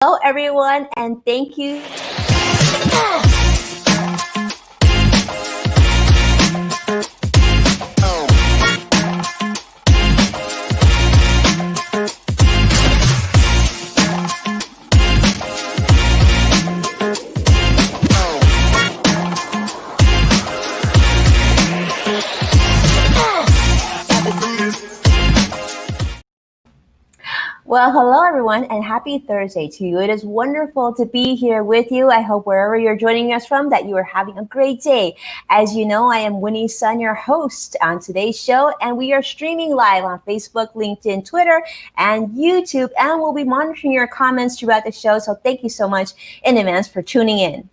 Hello, everyone, and thank you. Well, hello everyone, and happy Thursday to you. It is wonderful to be here with you. I hope wherever you're joining us from that you are having a great day. As you know, I am Winnie's son, your host on today's show, and we are streaming live on Facebook, LinkedIn, Twitter, and YouTube, and we'll be monitoring your comments throughout the show. So thank you so much in advance for tuning in.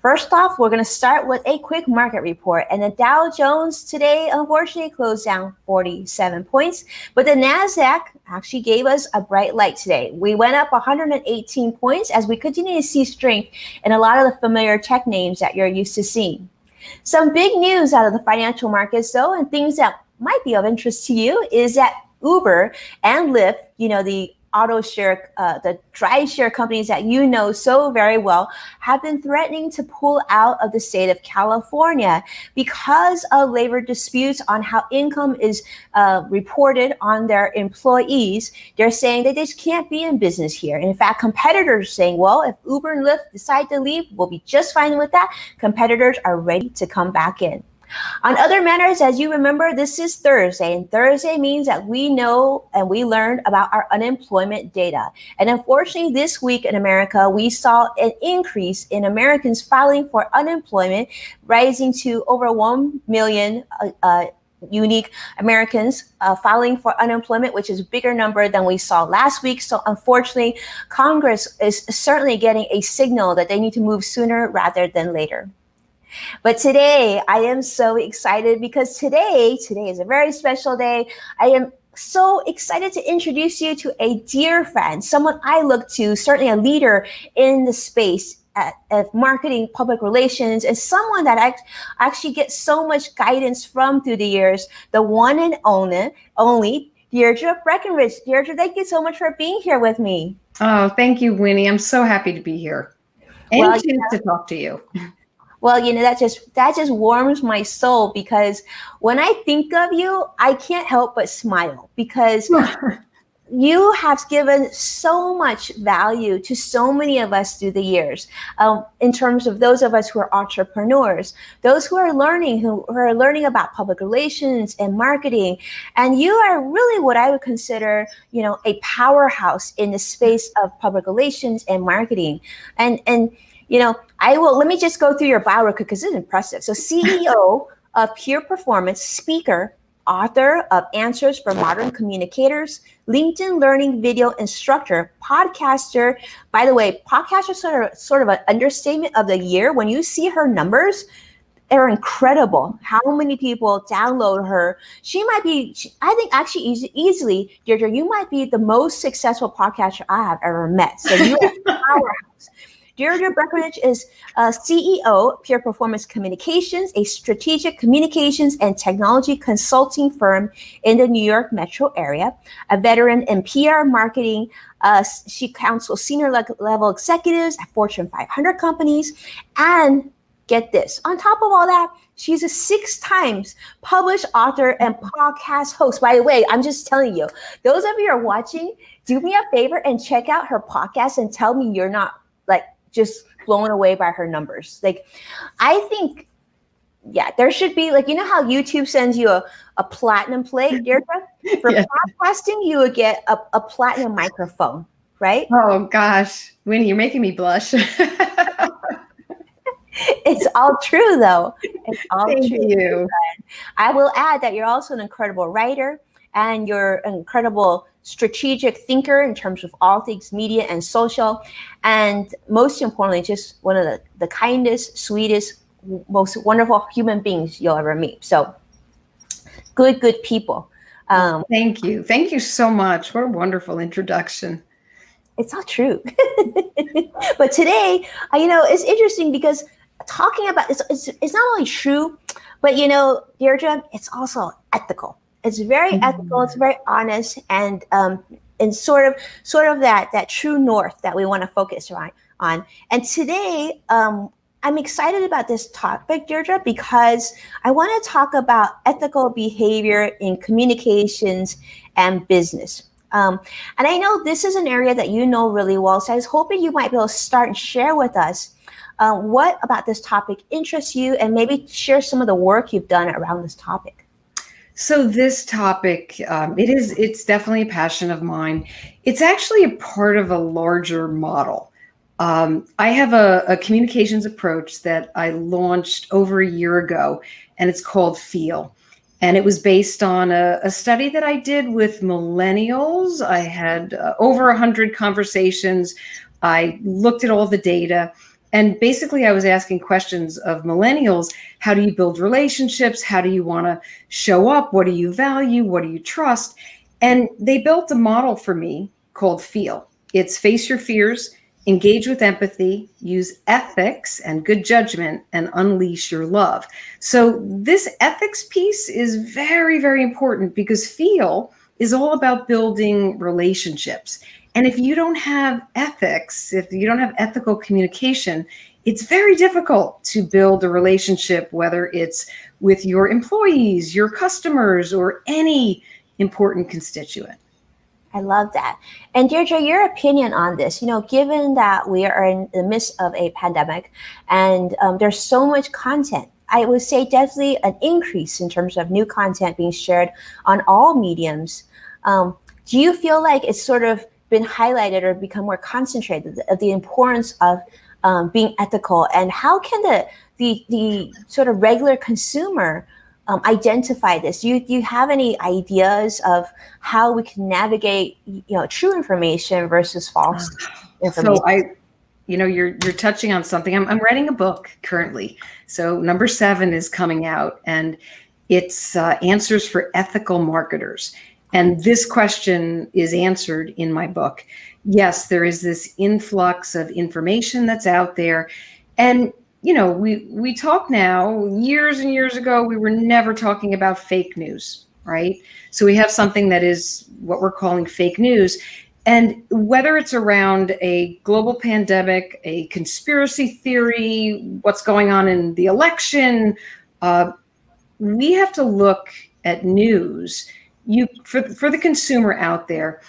First off, we're going to start with a quick market report. And the Dow Jones today, unfortunately, closed down 47 points. But the NASDAQ actually gave us a bright light today. We went up 118 points as we continue to see strength in a lot of the familiar tech names that you're used to seeing. Some big news out of the financial markets, though, and things that might be of interest to you is that Uber and Lyft, the auto share, the ride share companies that you know so very well, have been threatening to pull out of the state of California because of labor disputes on how income is reported on their employees. They're saying that they just can't be in business here. And in fact, competitors are saying, well, if Uber and Lyft decide to leave, we'll be just fine with that. Competitors are ready to come back in. On other matters, as you remember, this is Thursday, and Thursday means that we know and we learned about our unemployment data. And unfortunately, this week in America, we saw an increase in Americans filing for unemployment, rising to over 1 million unique Americans filing for unemployment, which is a bigger number than we saw last week. So unfortunately, Congress is certainly getting a signal that they need to move sooner rather than later. But today, I am so excited because today is a very special day. I am so excited to introduce you to a dear friend, someone I look to, certainly a leader in the space of marketing, public relations, and someone that I actually get so much guidance from through the years, the one and only Deirdre Breakenridge. Deirdre, thank you so much for being here with me. Oh, thank you, Winnie. I'm so happy to be here and to talk to you. Well, that just warms my soul because when I think of you, I can't help but smile because you have given so much value to so many of us through the years, in terms of those of us who are entrepreneurs, those who are learning about public relations and marketing. And you are really what I would consider, a powerhouse in the space of public relations and marketing. And let me just go through your bio real quick because it's impressive. So CEO of Pure Performance, speaker, author of Answers for Modern Communicators, LinkedIn Learning video instructor, podcaster. By the way, podcaster is sort of an understatement of the year. When you see her numbers, they're incredible. How many people download her? She might be, I think actually easily, Deirdre, you might be the most successful podcaster I have ever met. So you are a powerhouse. Deirdre Breakenridge is CEO of Pure Performance Communications, a strategic communications and technology consulting firm in the New York metro area. A veteran in PR marketing, she counsels senior level executives at Fortune 500 companies. And get this, on top of all that, she's a 6 times published author and podcast host. By the way, I'm just telling you, those of you who are watching, do me a favor and check out her podcast and tell me you're not just blown away by her numbers. I think, there should be how YouTube sends you a platinum plate, Deirdre? For podcasting, you would get a platinum microphone, right? Oh gosh, Winnie, you're making me blush. It's all true, though. It's all Thank true. You. I will add that you're also an incredible writer and you're an incredible strategic thinker in terms of all things media and social. And most importantly, just one of the kindest, sweetest, most wonderful human beings you'll ever meet. So good people. Thank you. Thank you so much. What a wonderful introduction. It's all true. But today, it's interesting because talking about it's not only true, but Deirdre, it's also ethical. It's very ethical. It's very honest, and and sort of that true north that we want to focus on. And today, I'm excited about this topic, Deirdre, because I want to talk about ethical behavior in communications and business. And I know this is an area that you know really well, so I was hoping you might be able to start and share with us what about this topic interests you, and maybe share some of the work you've done around this topic. So this topic, it's definitely a passion of mine. It's actually a part of a larger model. I have a communications approach that I launched over a year ago, and it's called FEEL. And it was based on a study that I did with millennials. I had over 100 conversations. I looked at all the data. And basically, I was asking questions of millennials. How do you build relationships? How do you want to show up? What do you value? What do you trust? And they built a model for me called FEEL. It's face your fears, engage with empathy, use ethics and good judgment, and unleash your love. So this ethics piece is very, very important, because FEEL is all about building relationships. And if you don't have ethics, if you don't have ethical communication, it's very difficult to build a relationship, whether it's with your employees, your customers, or any important constituent. I love that. And Deirdre, your opinion on this, given that we are in the midst of a pandemic and there's so much content, I would say definitely an increase in terms of new content being shared on all mediums. Do you feel like it's sort of been highlighted or become more concentrated of the importance of being ethical, and how can the sort of regular consumer identify this? Do you have any ideas of how we can navigate, true information versus false information? So you're touching on something. I'm writing a book currently. So number 7 is coming out, and it's answers for ethical marketers. And this question is answered in my book. Yes, there is this influx of information that's out there. And, we talk now. Years and years ago, we were never talking about fake news, right? So we have something that is what we're calling fake news. And whether it's around a global pandemic, a conspiracy theory, what's going on in the election, we have to look at news. For the consumer out there,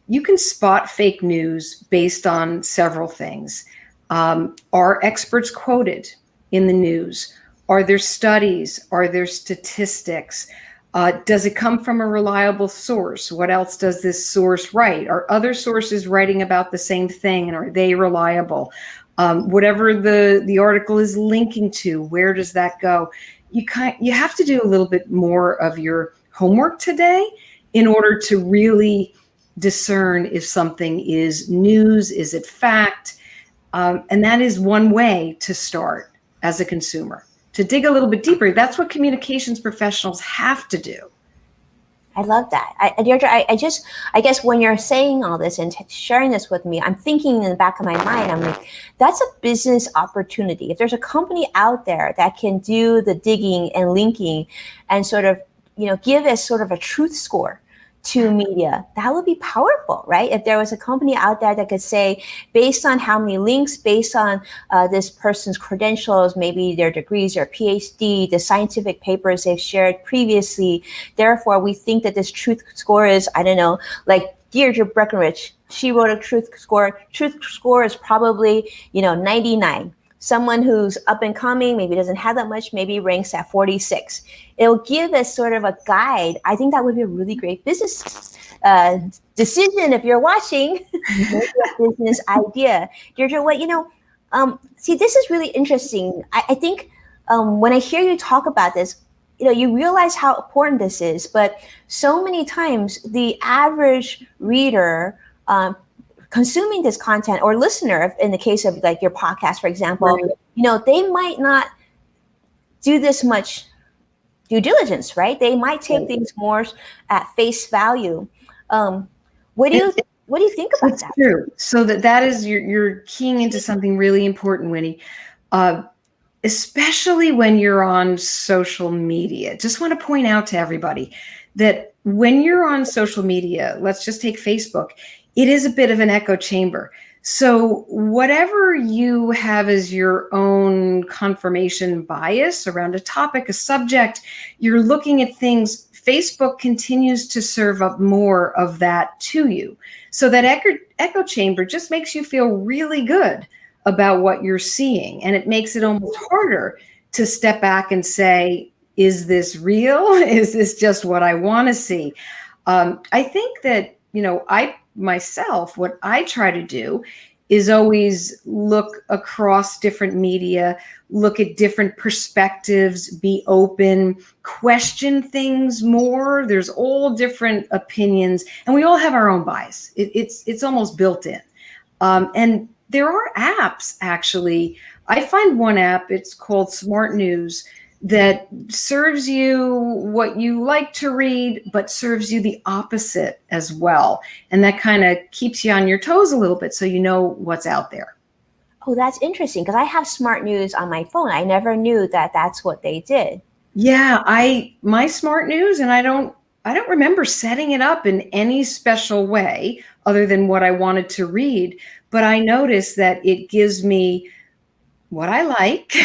you can spot fake news based on several things. Are experts quoted in the news? Are there studies? Are there statistics? Does it come from a reliable source? What else does this source write? Are other sources writing about the same thing, and are they reliable? Whatever the article is linking to, where does that go? You have to do a little bit more of your homework today in order to really discern if something is news, is it fact? And that is one way to start as a consumer, to dig a little bit deeper. That's what communications professionals have to do. I love that. Deirdre, I guess when you're saying all this and sharing this with me, I'm thinking in the back of my mind, I'm like, that's a business opportunity. If there's a company out there that can do the digging and linking and sort of, give us sort of a truth score to media, that would be powerful, right? If there was a company out there that could say, based on how many links, based on this person's credentials, maybe their degrees, their PhD, the scientific papers they've shared previously, therefore we think that this truth score is, I don't know, like Deirdre Breakenridge, she wrote a truth score. Truth score is probably, 99. Someone who's up and coming, maybe doesn't have that much, maybe ranks at 46. It'll give us sort of a guide. I think that would be a really great business decision if you're watching. Maybe a business idea. Deirdre, see, this is really interesting. I think when I hear you talk about this, you realize how important this is. But so many times, the average reader consuming this content, or listener, in the case of like your podcast, for example, right, they might not do this much due diligence, right? They might take things more at face value. What do you think about that? True. So that is, you're keying into something really important, Winnie. Especially when you're on social media. Just want to point out to everybody that when you're on social media, let's just take Facebook, it is a bit of an echo chamber. So whatever you have as your own confirmation bias around a topic, a subject, you're looking at things, Facebook continues to serve up more of that to you. So that echo chamber just makes you feel really good about what you're seeing. And it makes it almost harder to step back and say, is this real? Is this just what I want to see? I think that, what I try to do is always look across different media, look at different perspectives, be open, question things more. There's all different opinions, and we all have our own bias. It's almost built in. And there are apps, actually. I find one app, it's called Smart News, that serves you what you like to read, but serves you the opposite as well. And that kind of keeps you on your toes a little bit so you know what's out there. Oh, that's interesting, because I have Smart News on my phone. I never knew that that's what they did. Yeah, my Smart News, and I don't remember setting it up in any special way other than what I wanted to read, but I noticed that it gives me what I like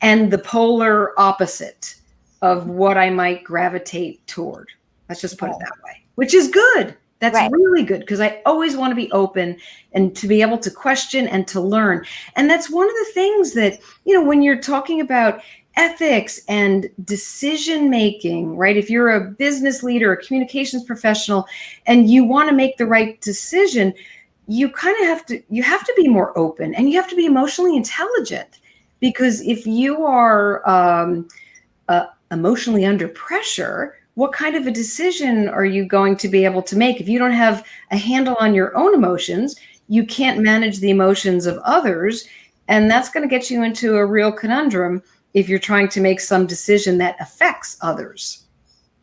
and the polar opposite of what I might gravitate toward. Let's just put it that way, which is good. That's really good, because I always want to be open and to be able to question and to learn. And that's one of the things that, when you're talking about ethics and decision making, right? If you're a business leader, a communications professional, and you want to make the right decision, you kind of have to be more open, and you have to be emotionally intelligent, because if you are emotionally under pressure, what kind of a decision are you going to be able to make? If you don't have a handle on your own emotions, you can't manage the emotions of others. And that's going to get you into a real conundrum if you're trying to make some decision that affects others.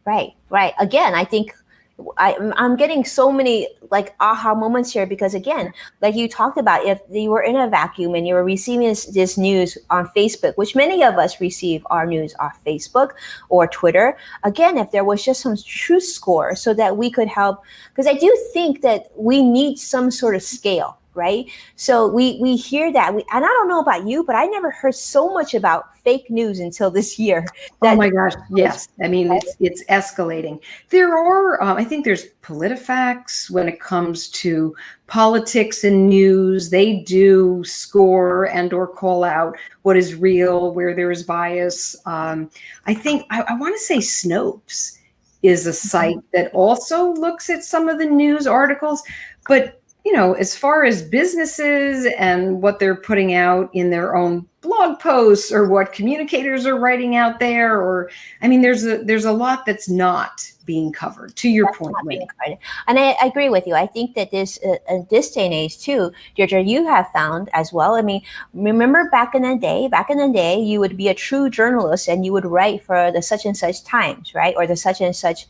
Right. Again, I think I'm getting so many aha moments here, because again, like you talked about, if you were in a vacuum and you were receiving this news on Facebook, which many of us receive our news off Facebook or Twitter, again, if there was just some truth score so that we could help, because I do think that we need some sort of scale, right? So we hear that, and I don't know about you, but I never heard so much about fake news until this year. Oh my gosh, yes. I mean, it's escalating. There are, I think there's PolitiFacts when it comes to politics and news. They do score and or call out what is real, where there is bias. I think, I want to say Snopes is a site that also looks at some of the news articles, but as far as businesses and what they're putting out in their own blog posts, or what communicators are writing out there, or, I mean, there's a lot that's not being covered, to your point, Winnie. And I agree with you. I think that this day and age too, Deirdre, you have found as well. I mean, remember back in the day, you would be a true journalist and you would write for the such and such Times, right? Or the such and such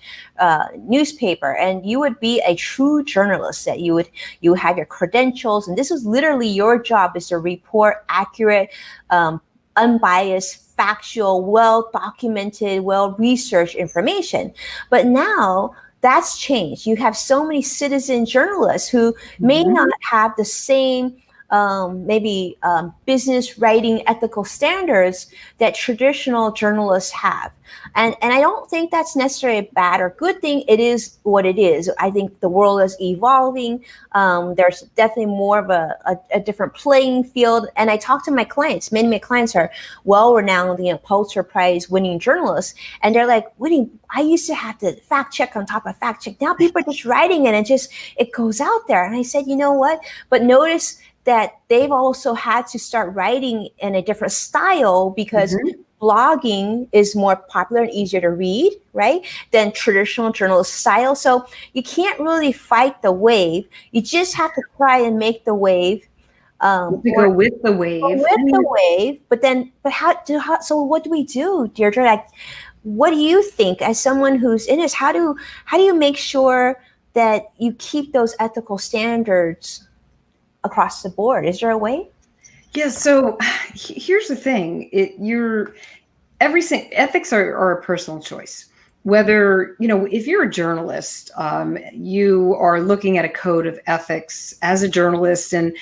newspaper. And you would be a true journalist, that you have your credentials. And this is literally your job, is to report accurate, unbiased, factual, well-documented, well-researched information. But now that's changed. You have so many citizen journalists who may not have the same business writing ethical standards that traditional journalists have. And I don't think that's necessarily a bad or good thing. It is what it is. I think the world is evolving. There's definitely more of a different playing field. And I talk to my clients. Many of my clients are well-renowned, Pulitzer Prize winning journalists. And they're like, Winnie, I used to have to fact check on top of fact check. Now people are just writing it, and it goes out there. And I said, you know what? But notice that they've also had to start writing in a different style, because blogging is more popular and easier to read, right, than traditional journalist style. So you can't really fight the wave. You just have to try and make the wave. Go with the wave. So what do we do, Deirdre? Like, what do you think, as someone who's in this? How do you make sure that you keep those ethical standards across the board? Is there a way? Yeah. So here's the thing. Ethics are a personal choice. whether, if you're a journalist, you are looking at a code of ethics as a journalist, and,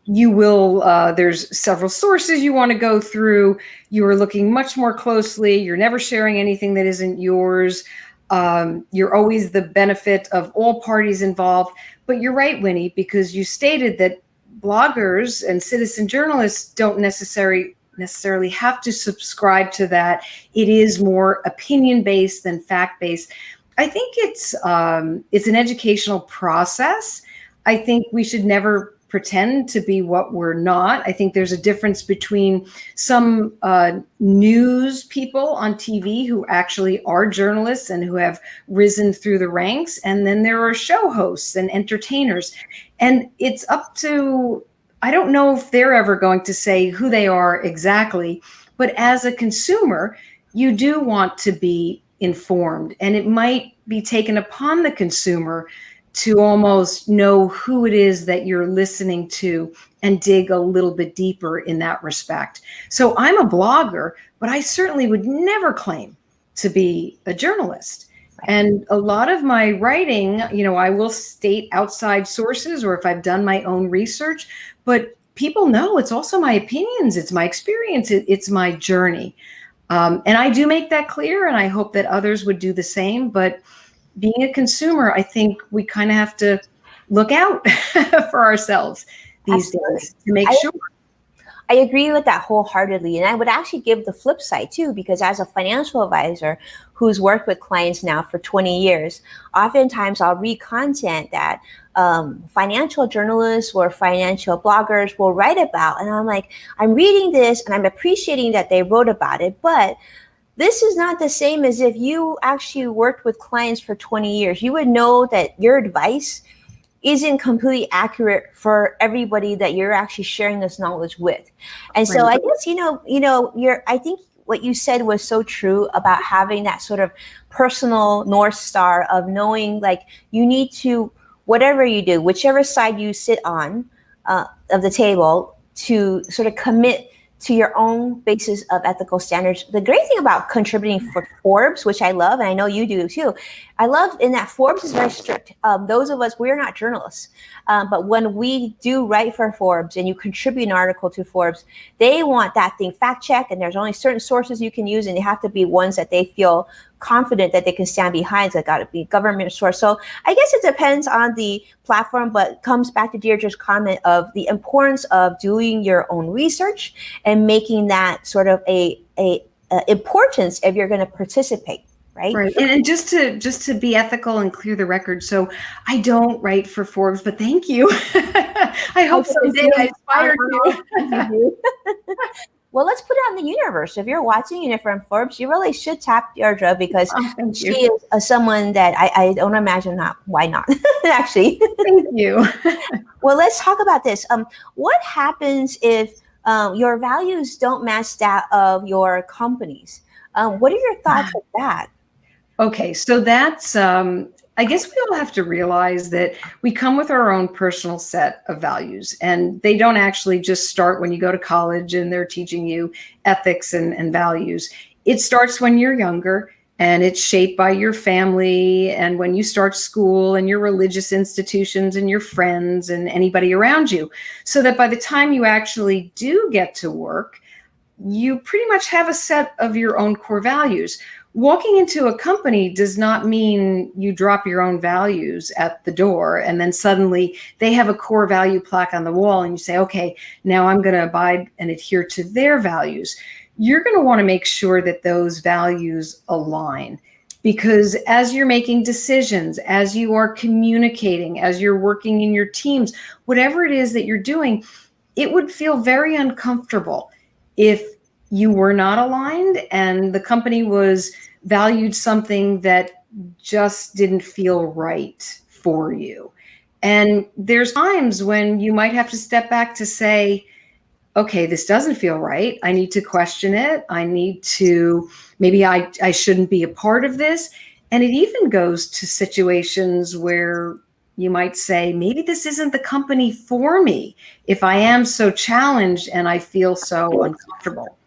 you will, there's several sources you want to go through. You are looking much more closely. You're never sharing anything that isn't yours. You're always the benefit of all parties involved. But you're right, Winnie, because you stated that bloggers and citizen journalists don't necessarily have to subscribe to that. It is more opinion-based than fact-based. I think it's an educational process. I think we should never pretend to be what we're not. I think there's a difference between some news people on TV who actually are journalists and who have risen through the ranks, and then there are show hosts and entertainers. And it's up to, I don't know if they're ever going to say who they are exactly, but as a consumer, you do want to be informed, and it might be taken upon the consumer to almost know who it is that you're listening to and dig a little bit deeper in that respect. So I'm a blogger, but I certainly would never claim to be a journalist. And a lot of my writing, I will state outside sources or if I've done my own research, but people know it's also my opinions, it's my experience, it's my journey. And I do make that clear, and I hope that others would do the same. But being a consumer, I think we kind of have to look out for ourselves these days to make sure. I agree with that wholeheartedly. And I would actually give the flip side too, because as a financial advisor who's worked with clients now for 20 years, oftentimes I'll read content that financial journalists or financial bloggers will write about. And I'm like, I'm reading this and I'm appreciating that they wrote about it, but this is not the same as if you actually worked with clients for 20 years. You would know that your advice isn't completely accurate for everybody that you're actually sharing this knowledge with. And so I guess, I think what you said was so true about having that sort of personal North Star of knowing, like, you need to, whatever you do, whichever side you sit on of the table, to sort of commit to your own basis of ethical standards. The great thing about contributing for Forbes, which I love, and I know you do too, I love in that Forbes is very strict. Those of us, we're not journalists, but when we do write for Forbes and you contribute an article to Forbes, they want that thing fact checked, and there's only certain sources you can use, and they have to be ones that they feel confident that they can stand behind. So it got to be government source. So I guess it depends on the platform, but comes back to Deirdre's comment of the importance of doing your own research and making that sort of a importance if you're going to participate. Right. And just to be ethical and clear the record. So I don't write for Forbes, but thank you. I hope someday I aspire to. Well, let's put it on the universe. If you're watching and if you're on Forbes, you really should tap Deirdre, because she is someone that I don't imagine not. Why not? Actually. Thank you. Well, let's talk about this. What happens if your values don't match that of your company's? What are your thoughts on that? Okay, so that's, I guess we all have to realize that we come with our own personal set of values, and they don't actually just start when you go to college and they're teaching you ethics and values. It starts when you're younger, and it's shaped by your family and when you start school and your religious institutions and your friends and anybody around you, so that by the time you actually do get to work, you pretty much have a set of your own core values. Walking into a company does not mean you drop your own values at the door and then suddenly they have a core value plaque on the wall and you say, okay, now I'm going to abide and adhere to their values. You're going to want to make sure that those values align, because as you're making decisions, as you are communicating, as you're working in your teams, whatever it is that you're doing, it would feel very uncomfortable if you were not aligned and the company was valued something that just didn't feel right for you. And there's times when you might have to step back to say, okay, this doesn't feel right. I need to question it. I need to, maybe I shouldn't be a part of this. And it even goes to situations where you might say, maybe this isn't the company for me if I am so challenged and I feel so uncomfortable.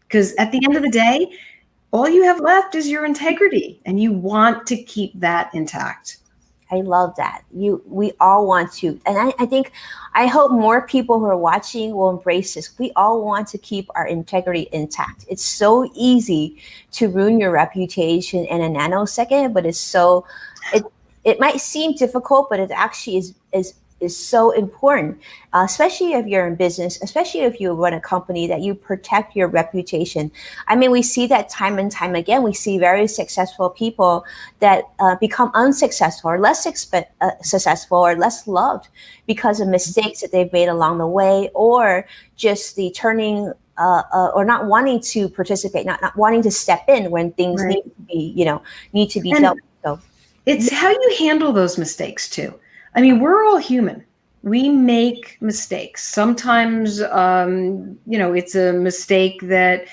Because at the end of the day, all you have left is your integrity, and you want to keep that intact. I love that. We all want to. And I hope more people who are watching will embrace this. We all want to keep our integrity intact. It's so easy to ruin your reputation in a nanosecond, but it might seem difficult, but it actually is so important, especially if you're in business, especially if you run a company, that you protect your reputation. I mean, we see that time and time again. We see very successful people that become unsuccessful or less successful or less loved because of mistakes that they've made along the way, or just the turning or not wanting to participate, not wanting to step in when things Right. need to be dealt with. So it's how you handle those mistakes too. I mean, we're all human. We make mistakes. Sometimes, it's a mistake that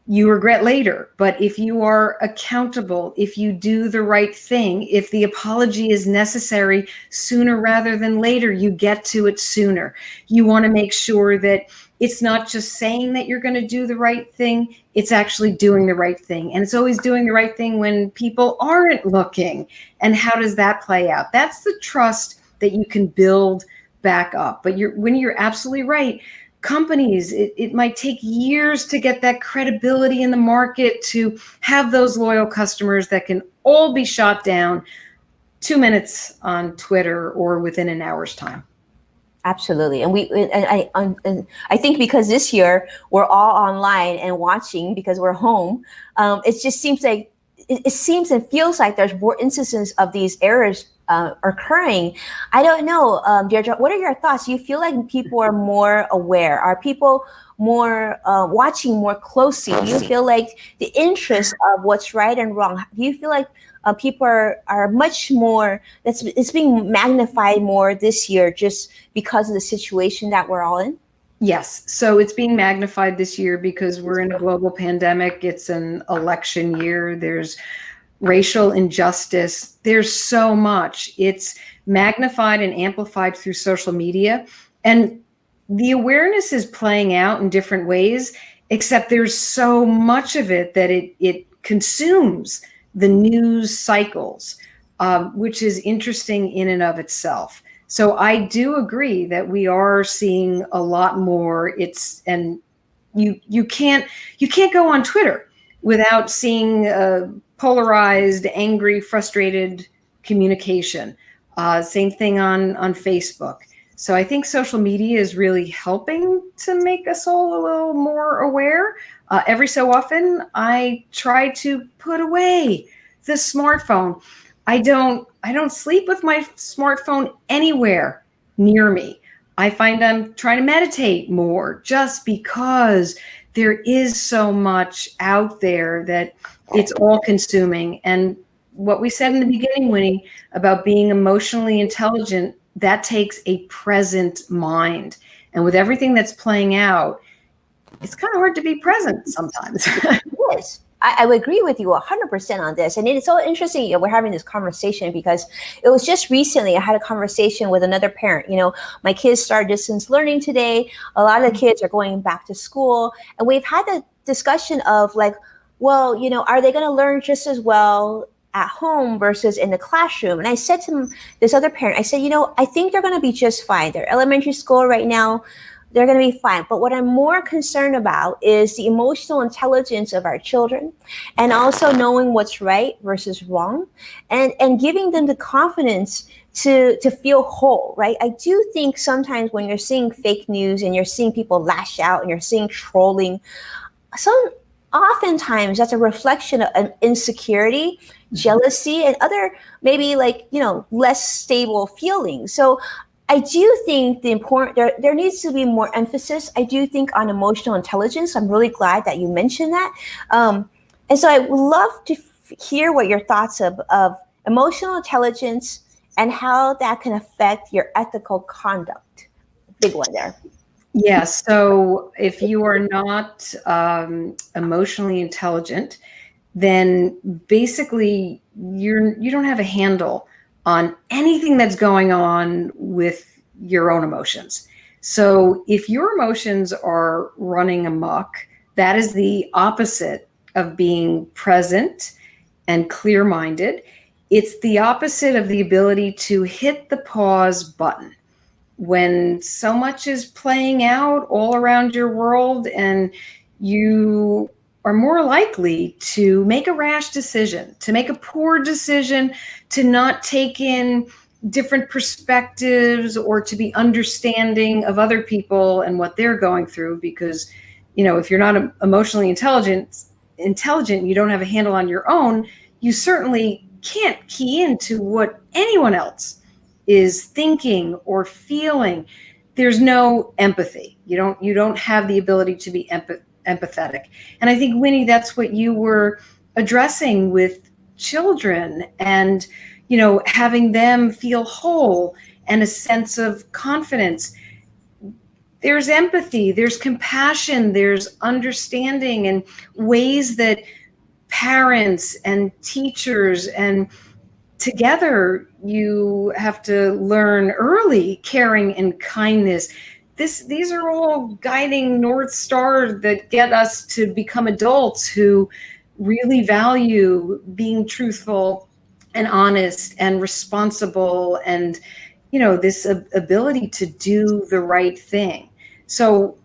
you regret later. But if you are accountable, if you do the right thing, if the apology is necessary sooner rather than later, you get to it sooner. You want to make sure that it's not just saying that you're going to do the right thing, it's actually doing the right thing. And it's always doing the right thing when people aren't looking. And how does that play out? That's the trust that you can build back up. But when you're absolutely right, companies, it might take years to get that credibility in the market, to have those loyal customers that can all be shot down 2 minutes on Twitter or within an hour's time. Absolutely. And I think because this year we're all online and watching because we're home, it just seems like it seems and feels like there's more instances of these errors occurring. I don't know, Deirdre, what are your thoughts? Do you feel like people are more aware? Are people more watching more closely? Do you feel like the interest of what's right and wrong? Do you feel like people are much more, it's being magnified more this year just because of the situation that we're all in? Yes. So it's being magnified this year because we're in a global pandemic. It's an election year. There's racial injustice. There's so much. It's magnified and amplified through social media. And the awareness is playing out in different ways, except there's so much of it that it consumes the news cycles, which is interesting in and of itself. So I do agree that we are seeing a lot more. And you can't go on Twitter without seeing polarized, angry, frustrated communication. Same thing on Facebook. So I think social media is really helping to make us all a little more aware. Every so often, I try to put away the smartphone. I don't sleep with my smartphone anywhere near me. I find I'm trying to meditate more just because there is so much out there that it's all consuming. And what we said in the beginning, Winnie, about being emotionally intelligent, that takes a present mind. And with everything that's playing out, it's kind of hard to be present sometimes. Yes. I would agree with you 100% on this. And it's so interesting we're having this conversation because it was just recently I had a conversation with another parent. My kids started distance learning today. A lot of the kids are going back to school. And we've had the discussion of like, well, are they going to learn just as well at home versus in the classroom? And I said to this other parent, I said, I think they're going to be just fine. They're elementary school right now. They're going to be fine. But what I'm more concerned about is the emotional intelligence of our children, and also knowing what's right versus wrong, and giving them the confidence to feel whole, right? I do think sometimes when you're seeing fake news and you're seeing people lash out and you're seeing trolling, oftentimes that's a reflection of insecurity, jealousy, and other maybe less stable feelings. So I do think there needs to be more emphasis, I do think, on emotional intelligence. I'm really glad that you mentioned that. And so I would love to hear what your thoughts of emotional intelligence and how that can affect your ethical conduct. Big one there. Yeah. So if you are not emotionally intelligent, then basically you don't have a handle on anything that's going on with your own emotions. So if your emotions are running amok, that is the opposite of being present and clear-minded. It's the opposite of the ability to hit the pause button when so much is playing out all around your world, and you are more likely to make a rash decision, to make a poor decision, to not take in different perspectives, or to be understanding of other people and what they're going through. Because, if you're not emotionally intelligent, you don't have a handle on your own, you certainly can't key into what anyone else is thinking or feeling. There's no empathy. You don't have the ability to be empathetic. And I think, Winnie, that's what you were addressing with children, and having them feel whole and a sense of confidence. There's empathy, there's compassion, there's understanding, and ways that parents and teachers and together you have to learn early caring and kindness. These are all guiding North Stars that get us to become adults who really value being truthful and honest and responsible, and this ability to do the right thing. So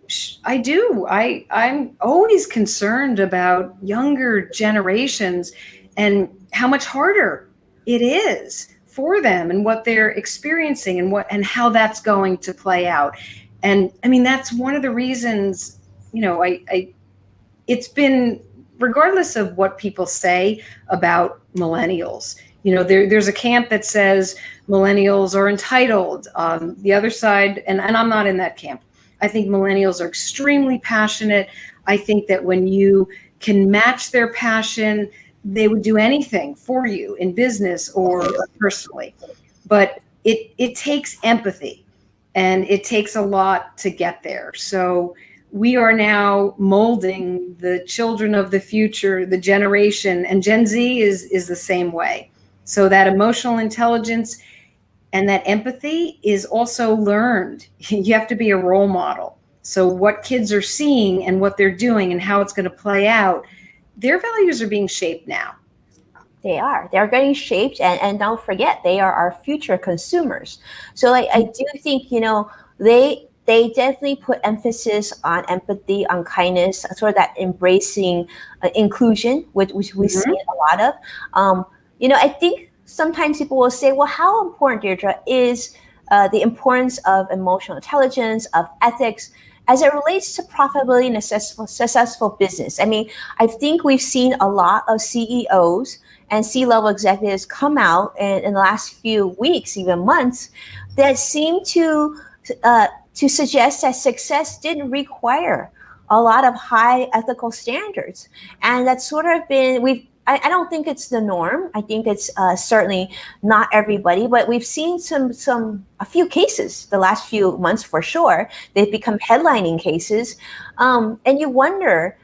I'm always concerned about younger generations and how much harder it is for them, and what they're experiencing, and how that's going to play out. And I mean, that's one of the reasons, it's been, regardless of what people say about millennials, there's a camp that says millennials are entitled. The other side, and I'm not in that camp. I think millennials are extremely passionate. I think that when you can match their passion, they would do anything for you in business or personally. But it takes empathy, and it takes a lot to get there. So we are now molding the children of the future, the generation, and Gen Z is the same way. So that emotional intelligence and that empathy is also learned. You have to be a role model. So what kids are seeing and what they're doing and how it's going to play out, their values are being shaped now. They're getting shaped, and don't forget, they are our future consumers. So I do think, they definitely put emphasis on empathy, on kindness, sort of that embracing inclusion, which we see a lot of. I think sometimes people will say, well, how important, Deirdre, is the importance of emotional intelligence, of ethics, as it relates to profitability and a successful business? I mean, I think we've seen a lot of CEOs and C-level executives come out in the last few weeks, even months, that seem to suggest that success didn't require a lot of high ethical standards. And that's sort of been, I don't think it's the norm. I think it's certainly not everybody, but we've seen a few cases the last few months for sure. They've become headlining cases. And you wonder,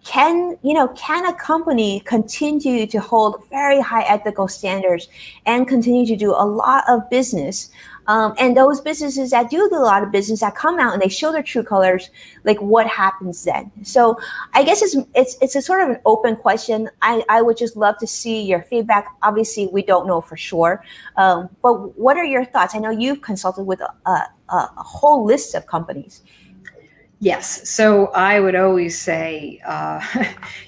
can a company continue to hold very high ethical standards and continue to do a lot of business? And those businesses that do a lot of business, that come out and they show their true colors, what happens then? So I guess it's a sort of an open question. I would just love to see your feedback. Obviously, we don't know for sure, but what are your thoughts? I know you've consulted with a whole list of companies. Yes. So I would always say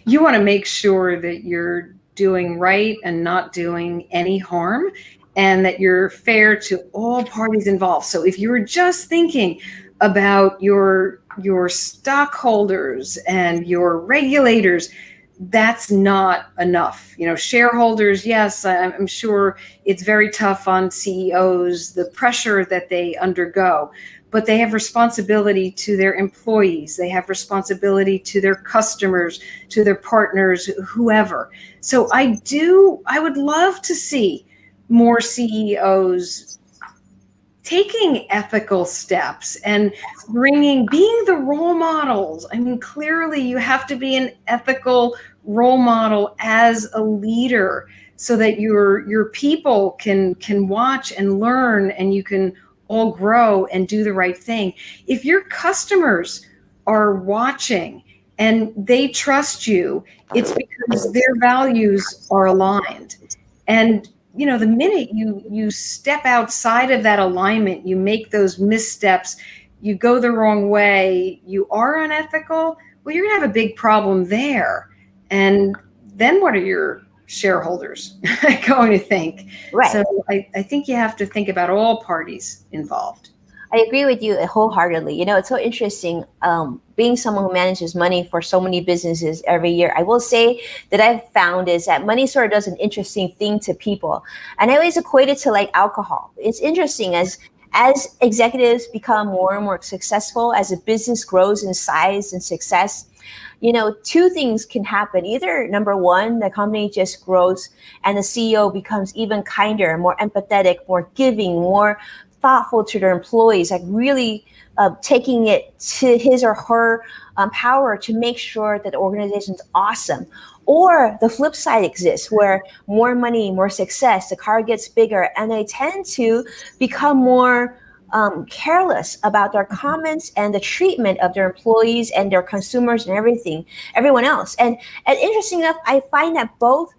you want to make sure that you're doing right and not doing any harm, and that you're fair to all parties involved. So if you were just thinking about your stockholders and your regulators, that's not enough. Shareholders, yes, I'm sure it's very tough on CEOs, the pressure that they undergo, but they have responsibility to their employees. They have responsibility to their customers, to their partners, whoever. So I would love to see more CEOs taking ethical steps and being the role models. I mean, clearly you have to be an ethical role model as a leader, so that your people can watch and learn, and you can all grow and do the right thing. If your customers are watching and they trust you, it's because their values are aligned. And the minute you step outside of that alignment, you make those missteps, you go the wrong way, you are unethical, well, you're gonna have a big problem there. And then what are your shareholders going to think? Right. So I think you have to think about all parties involved. I agree with you wholeheartedly. It's so interesting being someone who manages money for so many businesses every year. I will say that I've found is that money sort of does an interesting thing to people. And I always equate it to like alcohol. It's interesting as executives become more and more successful, as a business grows in size and success, two things can happen. Either number one, the company just grows and the CEO becomes even kinder, more empathetic, more giving, more thoughtful to their employees, like really taking it to his or her power to make sure that the organization's awesome. Or the flip side exists where more money, more success, the car gets bigger, and they tend to become more careless about their comments and the treatment of their employees and their consumers and everyone else. And interesting enough, I find that both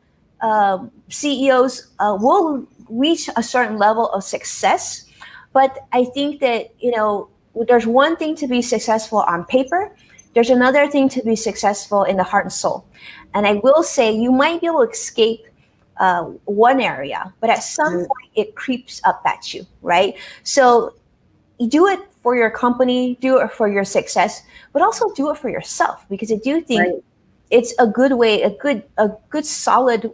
CEOs will reach a certain level of success. But I think that, there's one thing to be successful on paper. There's another thing to be successful in the heart and soul. And I will say you might be able to escape one area, but at some point it creeps up at you, right? So you do it for your company, do it for your success, but also do it for yourself, because I do think it's a good way, a good solid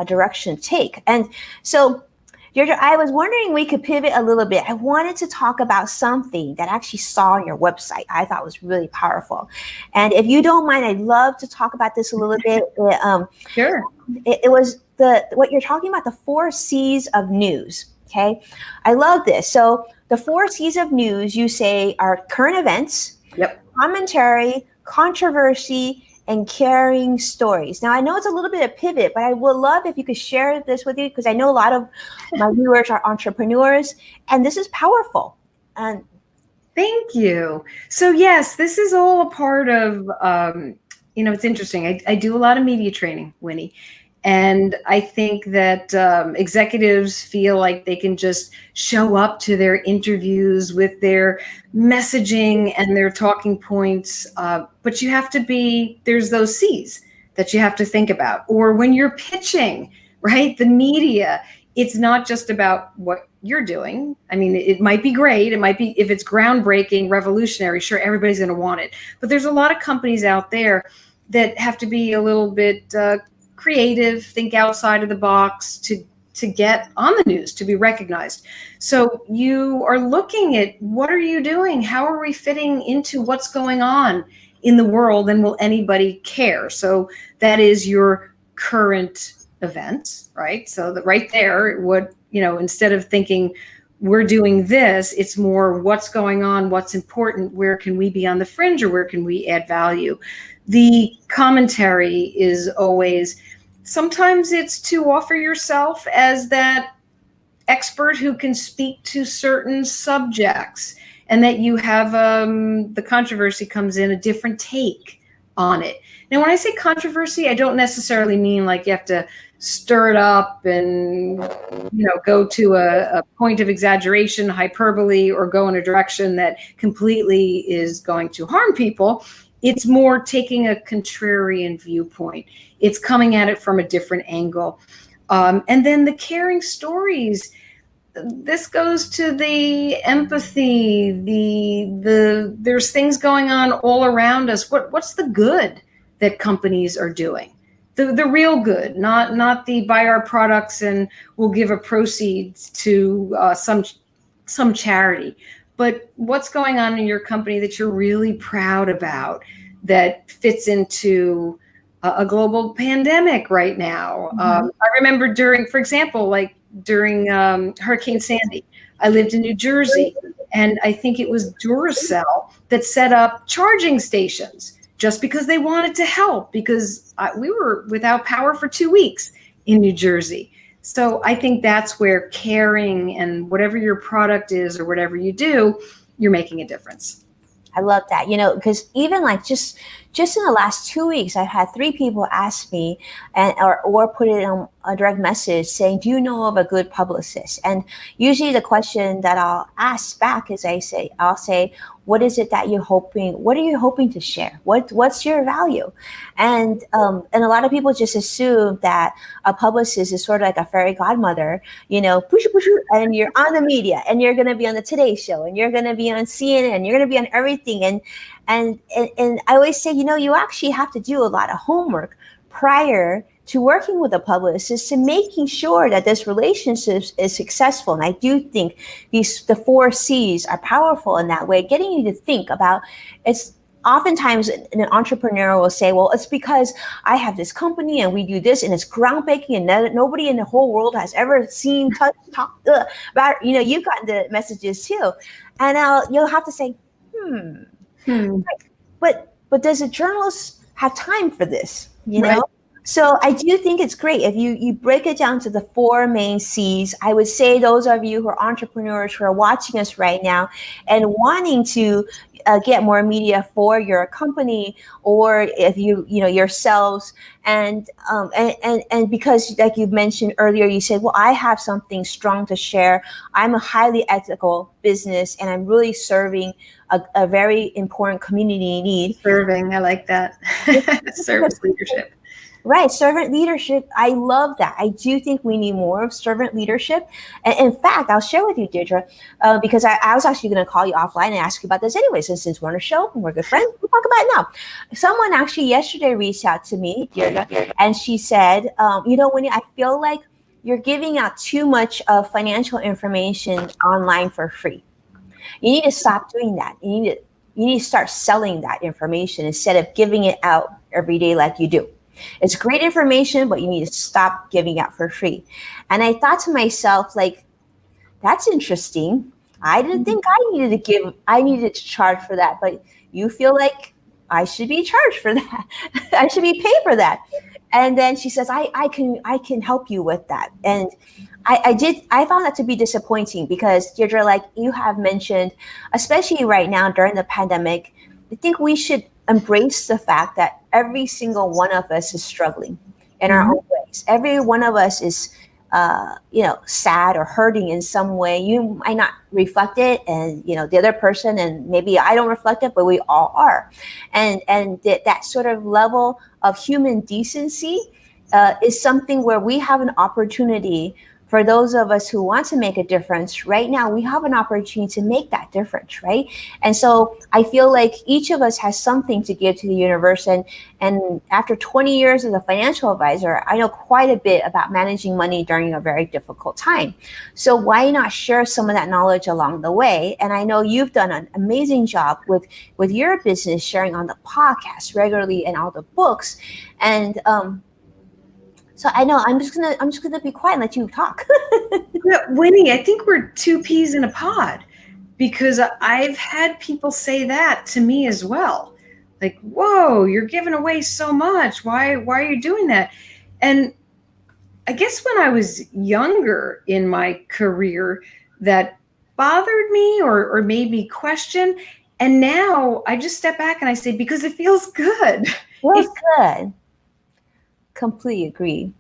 direction to take. And so Deirdre, I was wondering we could pivot a little bit. I wanted to talk about something that I actually saw on your website I thought was really powerful. And if you don't mind, I'd love to talk about this a little bit. Sure. It was what you're talking about, the 4 C's of news. Okay. I love this. So the 4 C's of news, you say, are current events, commentary, controversy, and caring stories. Now, I know it's a little bit of pivot, but I would love if you could share this with you, because I know a lot of my viewers are entrepreneurs, and this is powerful. And thank you. So yes, this is all a part of, it's interesting. I do a lot of media training, Winnie. And I think that executives feel like they can just show up to their interviews with their messaging and their talking points. But you have to there's those C's that you have to think about. Or when you're pitching, right, the media, it's not just about what you're doing. I mean, it might be great. It might be, if it's groundbreaking, revolutionary, sure, everybody's going to want it. But there's a lot of companies out there that have to be a little bit creative, think outside of the box to get on the news, to be recognized. So you are looking at, what are you doing? How are we fitting into what's going on in the world, and will anybody care? So that is your current events, right? So that right there, instead of thinking we're doing this, it's more what's going on, what's important, where can we be on the fringe, or where can we add value? The commentary is always, sometimes it's to offer yourself as that expert who can speak to certain subjects, and that you have the controversy comes in a different take on it. Now, when I say controversy, I don't necessarily mean like you have to stir it up and go to a point of exaggeration, hyperbole, or go in a direction that completely is going to harm people. It's more taking a contrarian viewpoint. It's coming at it from a different angle. And then the caring stories, this goes to the empathy, there's things going on all around us. What's the good that companies are doing? The real good, not the buy our products and we'll give a proceeds to some charity. But what's going on in your company that you're really proud about, that fits into a global pandemic right now? I remember for example, during Hurricane Sandy, I lived in New Jersey, and I think it was Duracell that set up charging stations just because they wanted to help, because we were without power for 2 weeks in New Jersey. So I think that's where caring, and whatever your product is or whatever you do, you're making a difference. I love that. Because even like just in the last 2 weeks, I've had 3 people ask me or put it on a direct message saying, "Do you know of a good publicist?" And usually the question that I'll ask back is I'll say, "What is it that you're hoping? What are you hoping to share? What's your value?" And a lot of people just assume that a publicist is sort of like a fairy godmother, push, push, and you're on the media, and you're going to be on the Today Show, and you're going to be on CNN, you're going to be on everything. And I always say, you actually have to do a lot of homework prior to working with a publicist to making sure that this relationship is successful. And I do think the 4 C's are powerful in that way, getting you to think about it's. Oftentimes an entrepreneur will say, well, it's because I have this company and we do this and it's groundbreaking and nobody in the whole world has ever seen, talked about, you've gotten the messages too. And you'll have to say, but does a journalist have time for this? Right. So I do think it's great if you break it down to the 4 main C's. I would say those of you who are entrepreneurs who are watching us right now and wanting to get more media for your company, or if yourselves, and because like you mentioned earlier, you said, well, I have something strong to share. I'm a highly ethical business and I'm really serving a very important community need. Serving, I like that. Service leadership. Right. Servant leadership. I love that. I do think we need more of servant leadership. And in fact, I'll share with you, Deirdre, because I was actually going to call you offline and ask you about this anyway, since we're on a show and we're good friends, we'll talk about it now. Someone actually yesterday reached out to me, Deirdre, and she said, Winnie, I feel like you're giving out too much of financial information online for free. You need to stop doing that. You need to start selling that information instead of giving it out every day like you do. It's great information, but you need to stop giving out for free. And I thought to myself, like, that's interesting. I didn't think I needed to charge for that, but you feel like I should be charged for that. I should be paid for that. And then she says, I can help you with that. And I found that to be disappointing because, Deirdre, like you have mentioned, especially right now during the pandemic, I think we should embrace the fact that every single one of us is struggling in our own ways. Every one of us is, sad or hurting in some way. You might not reflect it, and the other person, and maybe I don't reflect it, but we all are. And that sort of level of human decency is something where we have an opportunity. For those of us who want to make a difference right now, we have an opportunity to make that difference, right? And so I feel like each of us has something to give to the universe. And after 20 years as a financial advisor, I know quite a bit about managing money during a very difficult time. So why not share some of that knowledge along the way? And I know you've done an amazing job with your business, sharing on the podcast regularly and all the books. And so I know I'm just gonna be quiet and let you talk. Yeah, Winnie, I think we're 2 peas in a pod, because I've had people say that to me as well. Like, whoa, you're giving away so much. Why are you doing that? And I guess when I was younger in my career, that bothered me or made me question. And now I just step back and I say, because it feels good. Feels good. Completely agree.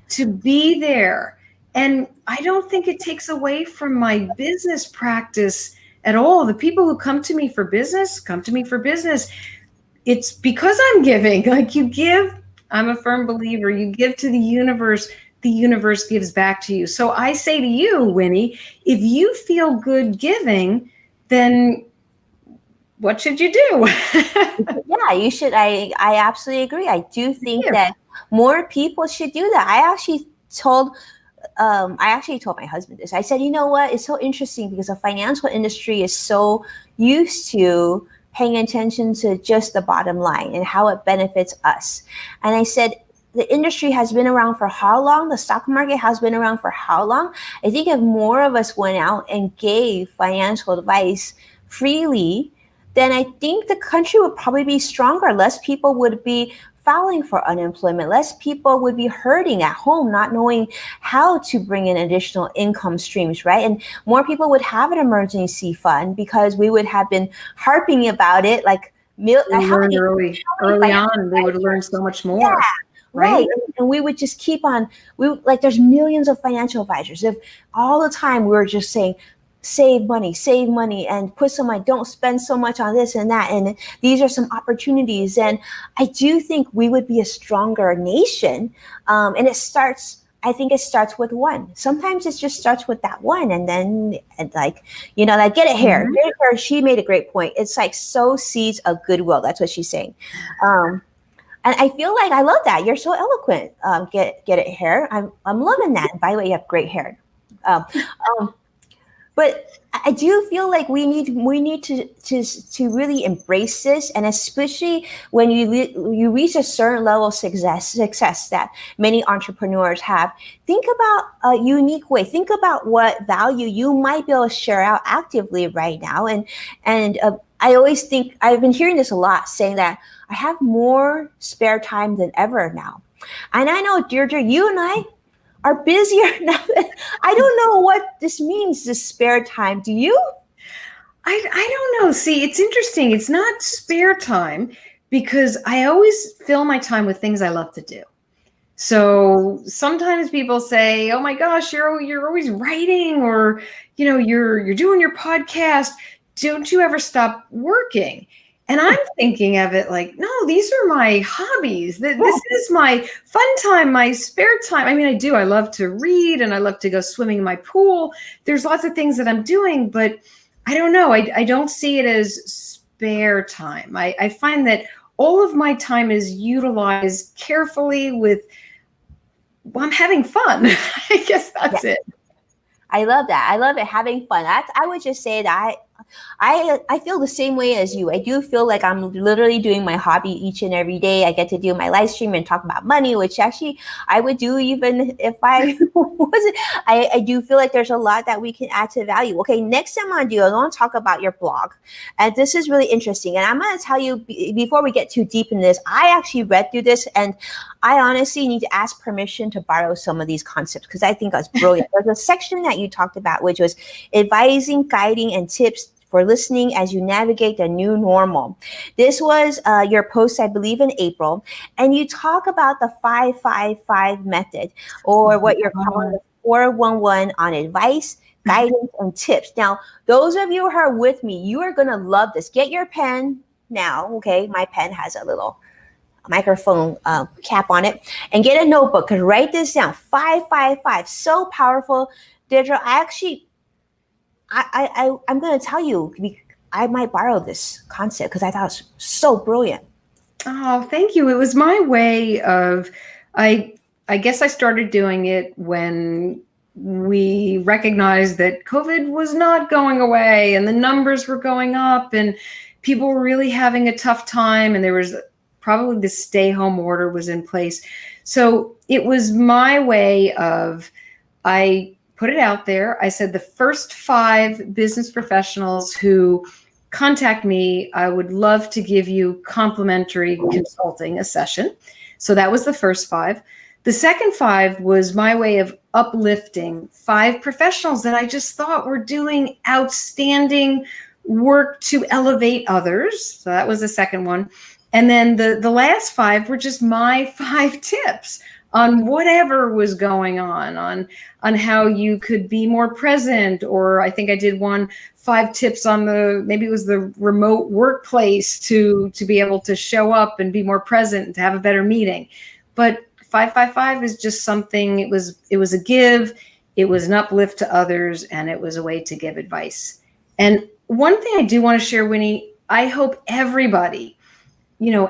To be there. And I don't think it takes away from my business practice at all. The people who come to me for business. It's because I'm giving. Like, you give, I'm a firm believer, you give to the universe gives back to you. So I say to you, Winnie, if you feel good giving, then what should you do? Yeah, you should. I absolutely agree. I do think that more people should do that. I actually told my husband this. I said, you know what? It's so interesting because the financial industry is so used to paying attention to just the bottom line and how it benefits us. And I said, the industry has been around for how long? The stock market has been around for how long? I think if more of us went out and gave financial advice freely, then I think the country would probably be stronger. Less people would be filing for unemployment. Less people would be hurting at home, not knowing how to bring in additional income streams, right? And more people would have an emergency fund because we would have been harping about it like learn early on. They would learn so much more. Yeah. Right. And we would just keep on, there's millions of financial advisors. If all the time we were just saying, save money and put some money, don't spend so much on this and that. And these are some opportunities. And I do think we would be a stronger nation. And I think it starts with one. Sometimes it just starts with that one. And then get it here. Mm-hmm. She made a great point. It's like sow seeds of goodwill. That's what she's saying. And I feel like I love that. You're so eloquent. Get it hair. I'm loving that. And by the way, you have great hair. But I do feel like we need to really embrace this, and especially when you reach a certain level of success that many entrepreneurs have. Think about a unique way. Think about what value you might be able to share out actively right now. And I always think, I've been hearing this a lot, saying that I have more spare time than ever now. And I know, Deirdre, you and I are busier now. I don't know what this means, this spare time. Do you? I don't know. See, it's interesting. It's not spare time because I always fill my time with things I love to do. So sometimes people say, "Oh my gosh, you're always writing, or you're doing your podcast. Don't you ever stop working?" And I'm thinking of it like, no, these are my hobbies. This is my fun time, my spare time. I mean, I do. I love to read and I love to go swimming in my pool. There's lots of things that I'm doing, but I don't know. I don't see it as spare time. I find that all of my time is utilized carefully I'm having fun. I guess that's it. I love that. I love it, having fun. I would just say that I feel the same way as you. I do feel like I'm literally doing my hobby each and every day. I get to do my live stream and talk about money, which actually I would do even if I wasn't. I do feel like there's a lot that we can add to value. Okay, next thing I'm going to do, I want to talk about your blog. And this is really interesting. And I'm going to tell you, before we get too deep in this, I actually read through this and I honestly need to ask permission to borrow some of these concepts because I think that's brilliant. There's a section that you talked about, which was advising, guiding, and tips for listening as you navigate the new normal. This was your post, I believe, in April. And you talk about the 5-5-5 method, or what you're calling the 4-1-1 on advice, guidance, and tips. Now, those of you who are with me, you are going to love this. Get your pen now. Okay, my pen has a little microphone cap on it, and get a notebook and write this down. 5-5-5, so powerful. Deirdre, I'm going to tell you, I might borrow this concept because I thought it was so brilliant. Oh, thank you. It was my way of, I guess I started doing it when we recognized that COVID was not going away and the numbers were going up and people were really having a tough time, and there was probably the stay-home order was in place. So it was my way of, I put it out there. I said the first 5 business professionals who contact me, I would love to give you complimentary consulting, a session. So that was the first 5. The second 5 was my way of uplifting 5 professionals that I just thought were doing outstanding work to elevate others. So that was the second one. And then the last 5 were just my 5 tips on whatever was going on how you could be more present. Or I think I did 5 tips on maybe it was the remote workplace to be able to show up and be more present and to have a better meeting. But 5-5-5 is just something, it was a give, it was an uplift to others, and it was a way to give advice. And one thing I do want to share, Winnie, I hope everybody,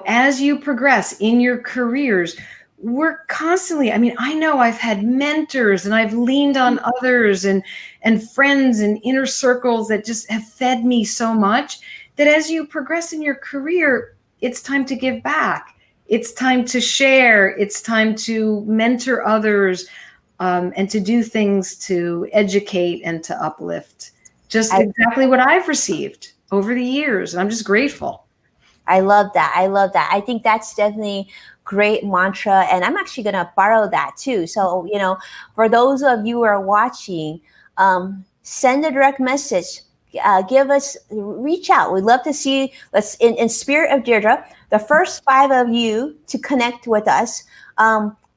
as you progress in your careers, we're constantly, I know I've had mentors and I've leaned on others and friends and inner circles that just have fed me so much that as you progress in your career, it's time to give back. It's time to share. It's time to mentor others and to do things to educate and to uplift. Just exactly what I've received over the years. And I'm just grateful. I love that. I think that's definitely great mantra. And I'm actually going to borrow that too. So, for those of you who are watching, send a direct message. Reach out. We'd love to see, let's, in spirit of Deirdre, the first 5 of you to connect with us.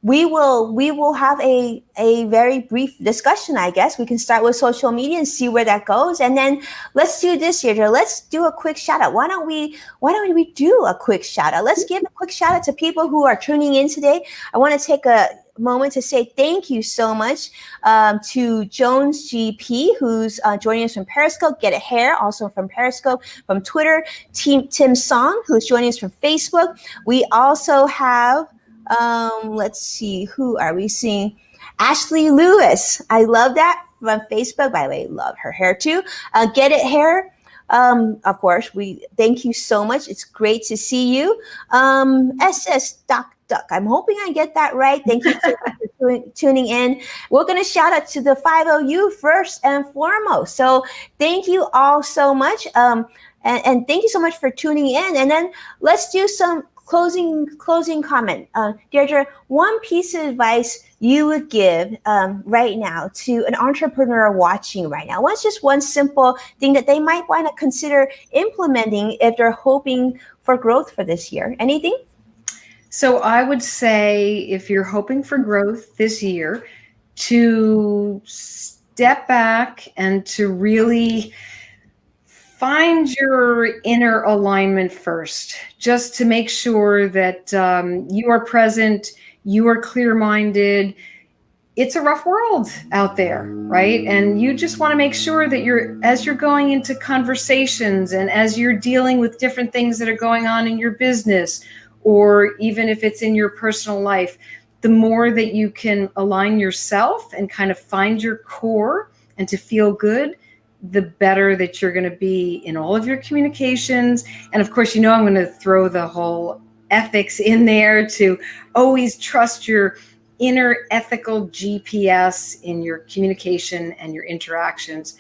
We will have a very brief discussion, I guess. We can start with social media and see where that goes. And then let's do this, Deirdre. Let's do a quick shout out. Why don't we do a quick shout out? Let's give a quick shout out to people who are tuning in today. I want to take a moment to say thank you so much to Jones GP, who's joining us from Periscope, Get It Hair, also from Periscope, from Twitter, Tim Song, who's joining us from Facebook. We also have let's see, who are we seeing? Ashley Lewis. I love that, from Facebook. By the way, love her hair too. Get It Hair. Of course, we thank you so much. It's great to see you. SS Duck. I'm hoping I get that right. Thank you so much for tuning in. We're going to shout out to the 5OU first and foremost. So thank you all so much. And thank you so much for tuning in. And then let's do some closing comment. Deirdre, one piece of advice you would give right now to an entrepreneur watching right now? What's just one simple thing that they might want to consider implementing if they're hoping for growth for this year? Anything? So I would say, if you're hoping for growth this year, to step back and to really find your inner alignment first, just to make sure that you are present, you are clear-minded. It's a rough world out there, right? And you just want to make sure that as you're going into conversations and as you're dealing with different things that are going on in your business, or even if it's in your personal life, the more that you can align yourself and kind of find your core and to feel good, the better that you're going to be in all of your communications. And of course, I'm going to throw the whole ethics in there, to always trust your inner ethical GPS in your communication and your interactions.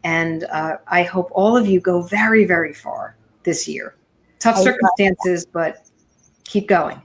And I hope all of you go very, very far this year. Tough circumstances, but keep going.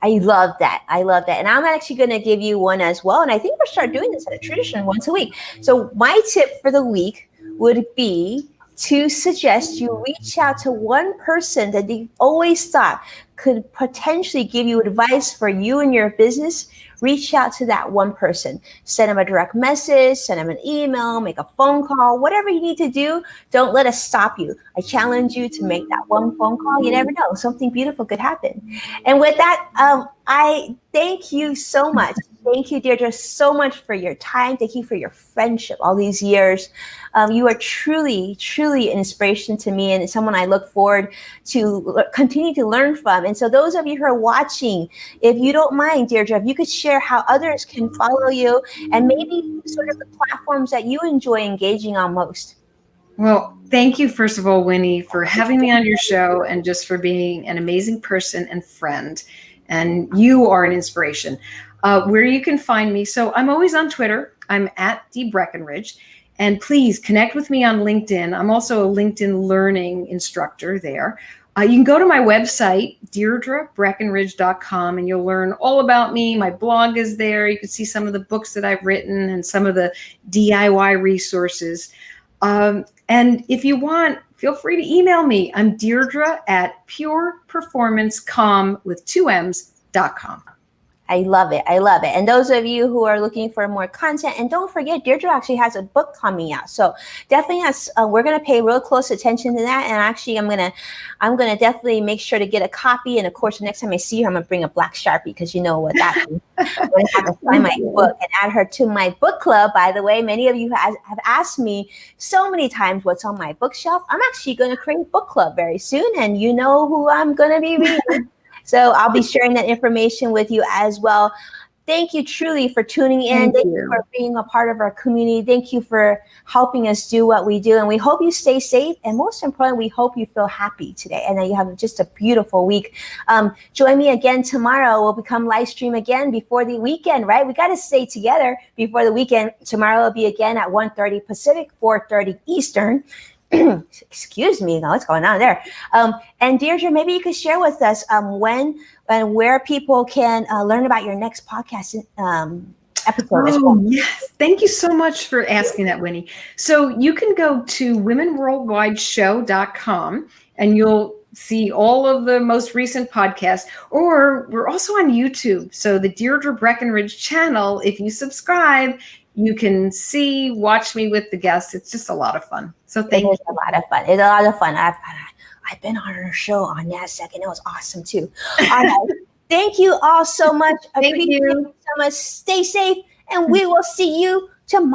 I love that. And I'm actually going to give you one as well. And I think we'll start doing this as a tradition once a week. So my tip for the week would be to suggest you reach out to one person that you always thought could potentially give you advice for you and your business. Reach out to that one person. Send them a direct message, send them an email, make a phone call, whatever you need to do. Don't let us stop you. I challenge you to make that one phone call. You never know, something beautiful could happen. And with that, I thank you so much. Thank you, Deirdre, so much for your time. Thank you for your friendship all these years. You are truly, truly an inspiration to me, and someone I look forward to continue to learn from. And so those of you who are watching, if you don't mind, Deirdre, if you could share how others can follow you and maybe sort of the platforms that you enjoy engaging on most. Well, thank you, first of all, Winnie, for having me on your show and just for being an amazing person and friend. And you are an inspiration. Where you can find me. So I'm always on Twitter. I'm at Deirdre Breakenridge. And please connect with me on LinkedIn. I'm also a LinkedIn learning instructor there. You can go to my website, DeirdreBreakenridge.com, and you'll learn all about me. My blog is there. You can see some of the books that I've written and some of the DIY resources. And if you want, feel free to email me. I'm Deirdre at pureperformancecom with 2 M's.com. I love it. And those of you who are looking for more content, and don't forget, Deirdre actually has a book coming out. So definitely, we're going to pay real close attention to that. And actually, I'm gonna definitely make sure to get a copy. And of course, the next time I see her, I'm gonna bring a black Sharpie, because you know what that means. I'm gonna have to find my book and add her to my book club. By the way, many of you have asked me so many times what's on my bookshelf. I'm actually going to create a book club very soon, and you know who I'm going to be reading. So I'll be sharing that information with you as well. Thank you truly for tuning in. Thank you for being a part of our community. Thank you for helping us do what we do. And we hope you stay safe. And most importantly, we hope you feel happy today and that you have just a beautiful week. Join me again tomorrow. We'll become live stream again before the weekend, right? We got to stay together before the weekend. Tomorrow will be again at 1:30 Pacific, 4:30 Eastern. Excuse me, what's going on there? And Deirdre, maybe you could share with us when and where people can learn about your next podcast episode as well. Yes. Thank you so much for asking that, Winnie. So you can go to womenworldwideshow.com and you'll see all of the most recent podcasts, or we're also on YouTube. So the Deirdre Breakenridge channel, if you subscribe, you can watch me with the guests. It's just a lot of fun. So thank you. It's a lot of fun. It's a lot of fun. I've been on her show on NASDAQ and it was awesome too. All right. Thank you all so much. Thank you so much. Stay safe and we will see you tomorrow.